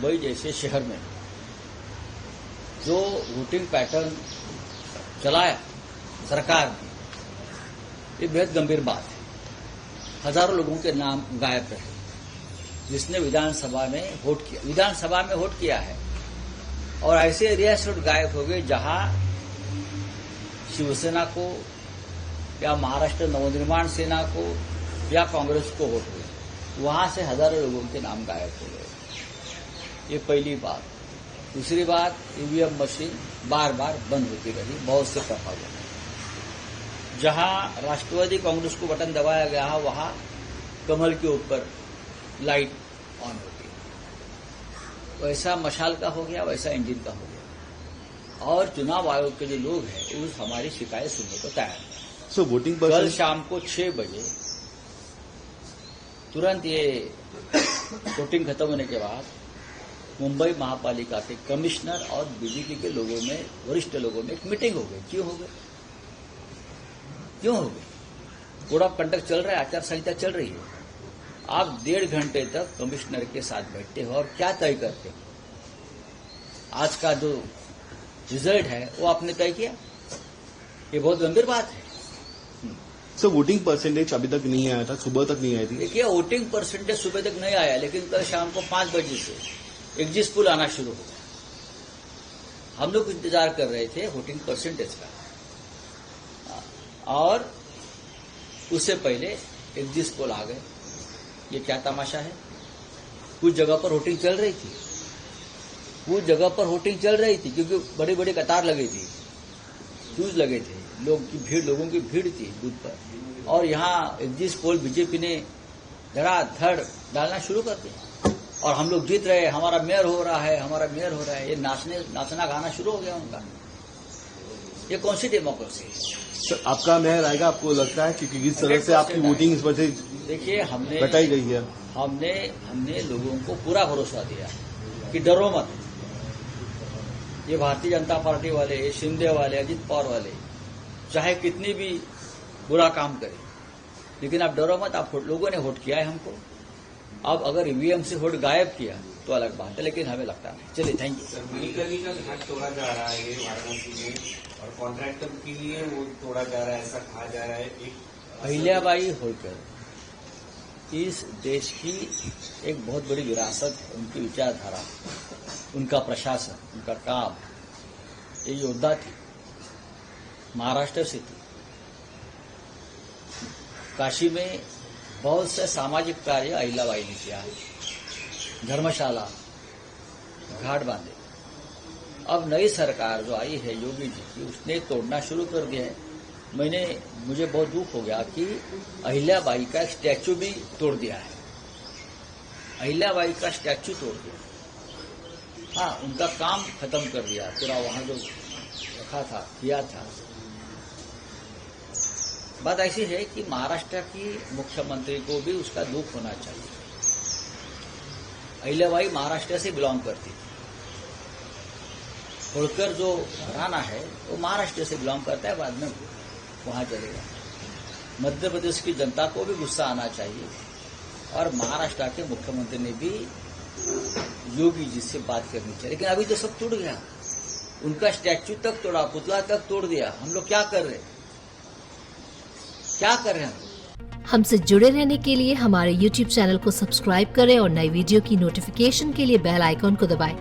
मुंबई जैसे शहर में जो वोटिंग पैटर्न चलाया सरकार ने, ये बेहद गंभीर बात है। हजारों लोगों के नाम गायब रहे जिसने विधानसभा में वोट किया है, और ऐसे एरिया से गायब हो गए जहां शिवसेना को या महाराष्ट्र नवनिर्माण सेना को या कांग्रेस को वोट हुए, वहां से हजारों लोगों के नाम गायब हो गए। ये पहली बात। दूसरी बात, ईवीएम मशीन बार बार बंद होती रही बहुत से प्रभावों में। जहां राष्ट्रवादी कांग्रेस को बटन दबाया गया है वहां कमल के ऊपर लाइट ऑन होती है। वैसा मशाल का हो गया, वैसा इंजन का हो गया। और चुनाव आयोग के जो लोग हैं वो हमारी शिकायत सुनने को तैयार है। वोटिंग कल शाम को 6 बजे तुरंत ये वोटिंग खत्म होने के बाद मुंबई महापालिका के कमिश्नर और बीजेपी के लोगों में, वरिष्ठ लोगों में एक मीटिंग हो गई। क्यों हो गई? कोड ऑफ कंडक्ट चल रहा है, आचार संहिता चल रही है। आप 1.5 घंटे तक कमिश्नर के साथ बैठते हो और क्या तय करते हो? आज का जो रिजल्ट है वो आपने तय किया। ये बहुत गंभीर बात है। सर, वोटिंग परसेंटेज अभी तक नहीं आया था, सुबह तक नहीं आई थी। देखिए, वोटिंग परसेंटेज सुबह तक नहीं आया, लेकिन कल शाम को 5 बजे से एग्जिट पोल आना शुरू हो गया। हम लोग इंतजार कर रहे थे वोटिंग परसेंटेज का, और उससे पहले एग्जिट पोल आ गए। ये क्या तमाशा है? कुछ जगह पर वोटिंग चल रही थी, क्योंकि बड़ी बड़ी कतार लगी थी, क्यूज लगे थे, लोगों की भीड़ थी बूथ पर। और यहाँ एग्जिट पोल बीजेपी ने धड़ाधड़ डालना शुरू कर दिया, और हम लोग जीत रहे, हमारा मेयर हो रहा है, ये नाचना गाना शुरू हो गया उनका। ये कौन सी डेमोक्रेसी है? सर, आपका मेयर आएगा, आपको लगता है कि किस तरह से आपकी वोटिंग इस वजह से देखिए, बताई गई है? हमने लोगों को पूरा भरोसा दिया कि डरो मत। ये भारतीय जनता पार्टी वाले, शिंदे वाले, अजित पवार वाले चाहे कितनी भी बुरा काम करें, लेकिन आप डरो मत। आप लोगों ने वोट किया है हमको। अब अगर ईवीएम से वोट गायब किया तो अलग बात है, लेकिन हमें लगता नहीं। चलिए, थैंक यू। सर, मिनीकली का घाट तोड़ा जा रहा है ये वाराणसी में, और कॉन्ट्रैक्टर के लिए वो तोड़ा जा रहा है, ऐसा कहा जा रहा है। अहिल्याबाई होलकर इस देश की एक बहुत बड़ी विरासत है। उनकी विचारधारा, उनका प्रशासन, उनका काम। ये योद्धा थी, महाराष्ट्र से थी। काशी में बहुत से सामाजिक कार्य अहिल्याबाई ने किया है, धर्मशाला, घाट बांधे। अब नई सरकार जो आई है योगी जी की, उसने तोड़ना शुरू कर दिया है। मुझे बहुत दुख हो गया कि अहिल्याबाई का स्टैच्यू भी तोड़ दिया है। अहिल्याबाई का स्टैच्यू तोड़ दिया। हाँ, उनका काम खत्म कर दिया पूरा, वहां जो रखा था, किया था। बात ऐसी है कि महाराष्ट्र की मुख्यमंत्री को भी उसका दुख होना चाहिए। अहिल्याबाई महाराष्ट्र से बिलोंग करती थी। होलकर जो घराना है वो महाराष्ट्र से बिलोंग करता है, बाद में वहां चलेगा। मध्य प्रदेश की जनता को भी गुस्सा आना चाहिए, और महाराष्ट्र के मुख्यमंत्री ने भी योगी जी से बात करनी चाहिए। लेकिन अभी तो सब टूट गया, उनका स्टैच्यू तक तोड़ा, पुतला तक तोड़ दिया। हम लोग क्या कर रहे हैं? हमसे जुड़े रहने के लिए हमारे YouTube चैनल को सब्सक्राइब करें और नई वीडियो की नोटिफिकेशन के लिए बेल आइकॉन को दबाएं।